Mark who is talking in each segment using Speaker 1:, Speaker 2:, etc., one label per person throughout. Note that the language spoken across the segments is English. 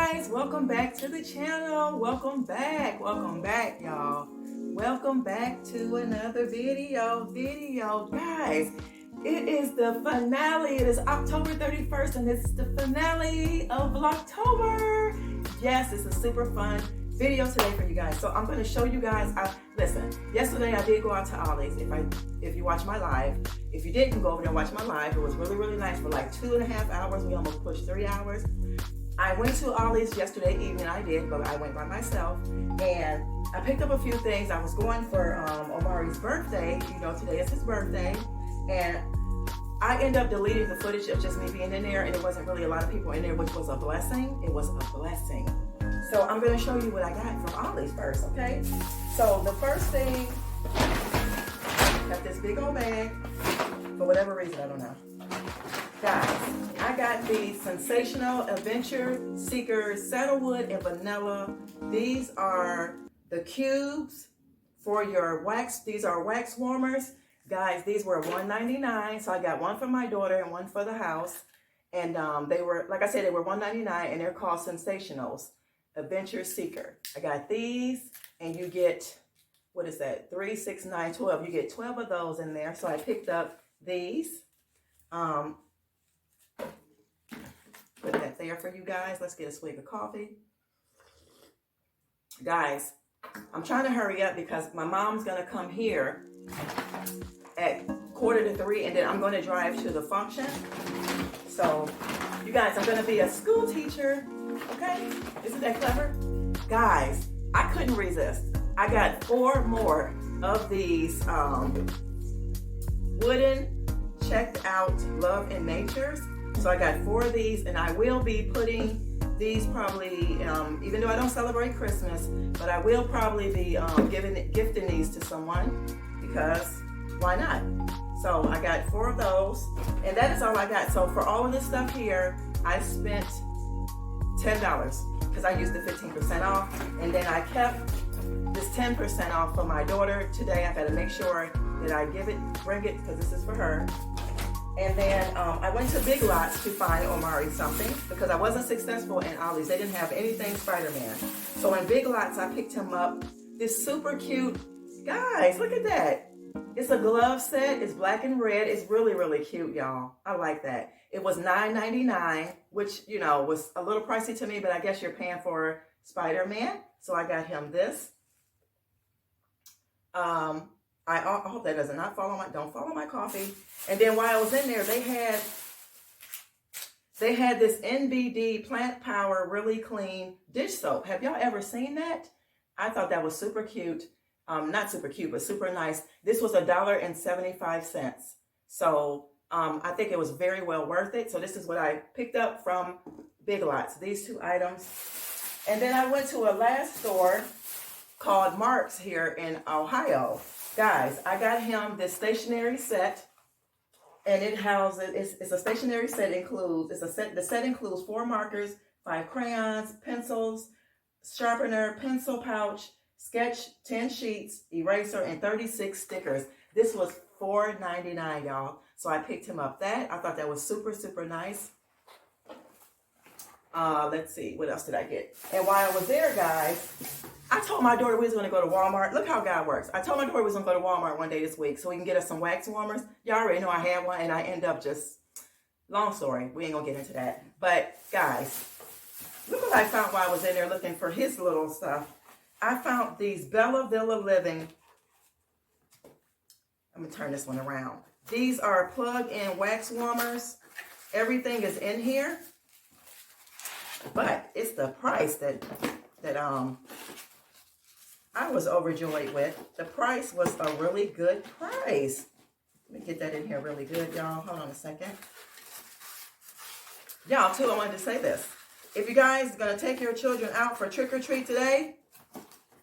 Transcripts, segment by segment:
Speaker 1: guys, welcome back to the channel. Welcome back y'all. Welcome back to another video guys. It is the finale. It is October 31st and it's the finale of Vlogtober. Yes, it's a super fun video today for you guys. So I'm going to show you guys. Listen, yesterday I did go out to Ollie's. If you watch my live, if you didn't go over there and watch my live, it was really nice for like 2.5 hours. We almost pushed 3 hours. I went to Ollie's yesterday evening. I did, but I went by myself and I picked up a few things. I was going for Omari's birthday. You know, today is his birthday, and I ended up deleting the footage of just me being in there, and it wasn't really a lot of people in there, which was a blessing. It was a blessing. So I'm going to show you what I got from Ollie's first, okay? So the first thing, got this big old bag. For whatever reason, I don't know. Guys, I got the Sensational Adventure Seeker Saddlewood and Vanilla. These are the cubes for your wax. These are wax warmers. Guys, these were $1.99. So I got one for my daughter and one for the house. And they were, like I said, they were $1.99 and they're called Sensationals Adventure Seeker. I got these and you get, what is that? 3, 6, 9, 12. You get 12 of those in there. So I picked up these. Put that there for you guys. Let's get a swig of coffee. Guys, I'm trying to hurry up because my mom's going to come here at 2:45 and then I'm going to drive to the function. So, you guys, I'm going to be a school teacher. Okay? Isn't that clever? Guys, I couldn't resist. I got 4 more of these wooden checked out Love and Natures. So I got 4 of these, and I will be putting these probably, even though I don't celebrate Christmas, but I will probably be gifting these to someone because why not? So I got 4 of those, and that is all I got. So for all of this stuff here, I spent $10 because I used the 15% off, and then I kept this 10% off for my daughter today. I got to make sure that I bring it because this is for her. And then I went to Big Lots to find Omari something because I wasn't successful in Ollie's. They didn't have anything Spider-Man. So in Big Lots, I picked him up this super cute, guys, look at that. It's a glove set. It's black and red. It's really cute, y'all. I like that. It was $9.99, which, you know, was a little pricey to me, but I guess you're paying for Spider-Man. So I got him this. I hope that does not don't follow my coffee. And then while I was in there, they had this NBD Plant Power Really Clean dish soap. Have y'all ever seen that? I thought that was super cute. Not super cute, but super nice. This was $1.75. So I think it was very well worth it. So this is what I picked up from Big Lots, these 2 items. And then I went to a last store called Mark's here in Ohio. Guys, I got him this stationery set, and it houses, it's a stationery set, the set includes 4 markers, 5 crayons, pencils, sharpener, pencil pouch, sketch, 10 sheets, eraser, and 36 stickers. This was $4.99, y'all. So I picked him up that. I thought that was super nice. Let's see, what else did I get? And while I was there, guys, I told my daughter we was going to go to Walmart. Look how God works. I told my daughter we was going to go to Walmart one day this week so we can get us some wax warmers. Y'all already know I had one, and I end up just, long story. We ain't going to get into that. But, guys, look what I found while I was in there looking for his little stuff. I found these Bella Villa Living. Let me turn this one around. These are plug-in wax warmers. Everything is in here. But it's the price that I was overjoyed with. The price was a really good price. Let me get that in here really good, y'all. Hold on a second. Y'all, too, I wanted to say this. If you guys are going to take your children out for trick-or-treat today,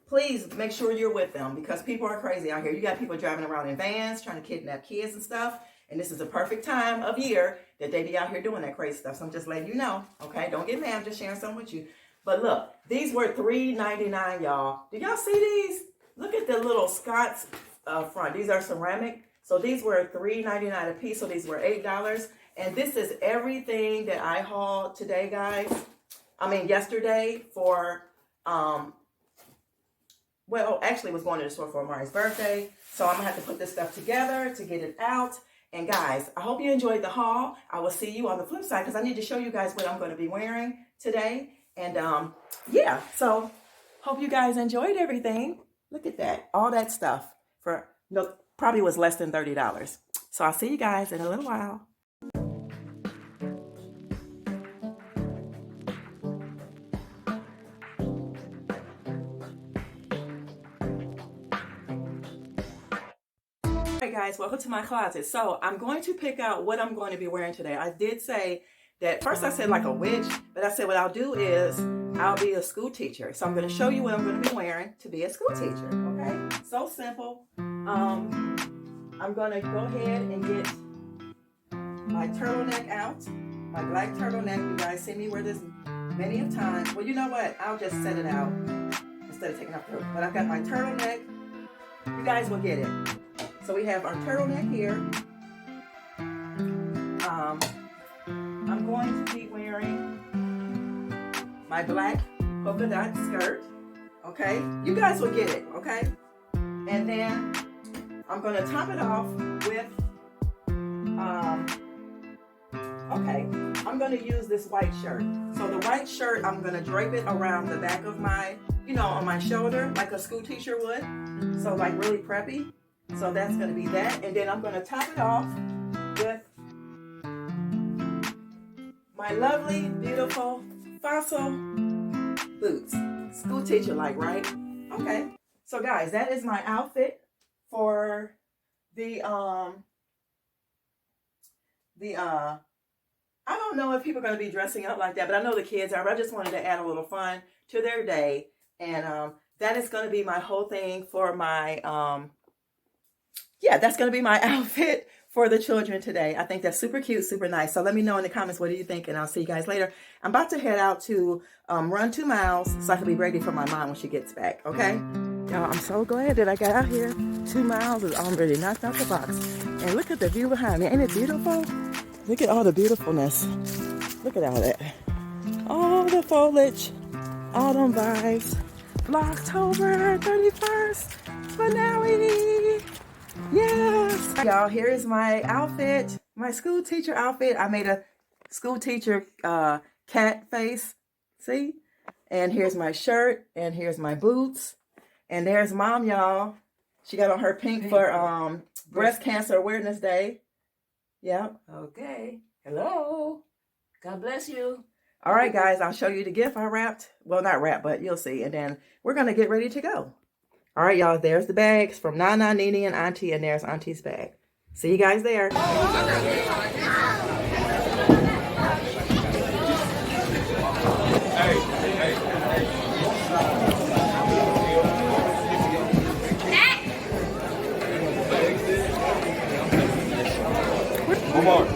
Speaker 1: please make sure you're with them because people are crazy out here. You got people driving around in vans trying to kidnap kids and stuff. And this is a perfect time of year that they be out here doing that crazy stuff. So I'm just letting you know, okay? Don't get mad. I'm just sharing something with you. But look, these were $3.99, y'all. Do y'all see these? Look at the little Scott's front. These are ceramic. So these were $3.99 a piece. So these were $8. And this is everything that I hauled today, guys. yesterday for, well, actually was going to the store for Amari's birthday. So I'm gonna have to put this stuff together to get it out. And guys, I hope you enjoyed the haul. I will see you on the flip side because I need to show you guys what I'm going to be wearing today. And yeah, so hope you guys enjoyed everything. Look at that, all that stuff for probably was less than $30. So I'll see you guys in a little while. Alright guys, welcome to my closet. So I'm going to pick out what I'm going to be wearing today. I did say that, first I said like a witch, but I said what I'll do is I'll be a school teacher. So I'm going to show you what I'm going to be wearing to be a school teacher, okay? So simple. I'm going to go ahead and get my turtleneck out, my black turtleneck. You guys see me wear this many of times. Well, you know what? I'll just set it out instead of taking off the hood. But I've got my turtleneck. You guys will get it. So we have our turtleneck here. I'm going to be wearing my black polka dot skirt. Okay, you guys will get it. Okay, and then I'm going to top it off with. Okay, I'm going to use this white shirt. So the white shirt, I'm going to drape it around the back of my, on my shoulder like a school teacher would. So like really preppy. So that's going to be that. And then I'm going to top it off with my lovely, beautiful fossil boots. School teacher like, right? Okay. So guys, that is my outfit for I don't know if people are going to be dressing up like that, but I know the kids are. But I just wanted to add a little fun to their day. And that is going to be my whole thing for my yeah, that's going to be my outfit for the children today. I think that's super cute, super nice. So let me know in the comments, what do you think? And I'll see you guys later. I'm about to head out to run 2 miles so I can be ready for my mom when she gets back, okay? Y'all, I'm so glad that I got out here. 2 miles is already knocked out the box. And look at the view behind me. Ain't it beautiful? Look at all the beautifulness. Look at all that. All the foliage, autumn vibes. Vlogtober 31st finale. Yes, y'all, here is my outfit, my school teacher outfit. I made a school teacher cat face, see? And here's my shirt, and here's my boots, and there's mom, y'all. She got on her pink for Breast Cancer Awareness Day. Yep. Okay. Hello. God bless you. All right, guys, I'll show you the gift I wrapped. Well, not wrapped, but you'll see. And then we're going to get ready to go. All right, y'all, there's the bags from Nana, Nene, and Auntie, and there's Auntie's bag. See you guys there.
Speaker 2: Come on.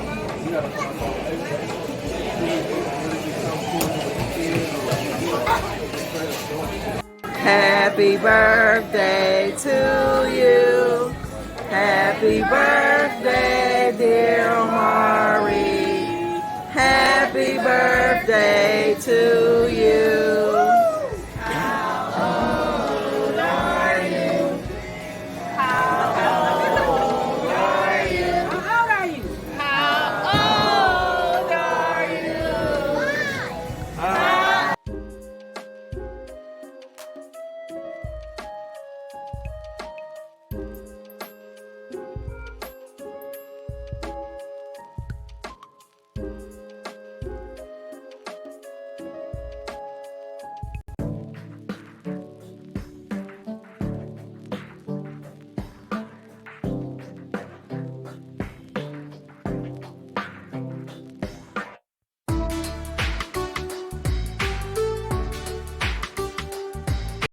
Speaker 1: Happy birthday to you. Happy birthday, dear Amari. Happy birthday to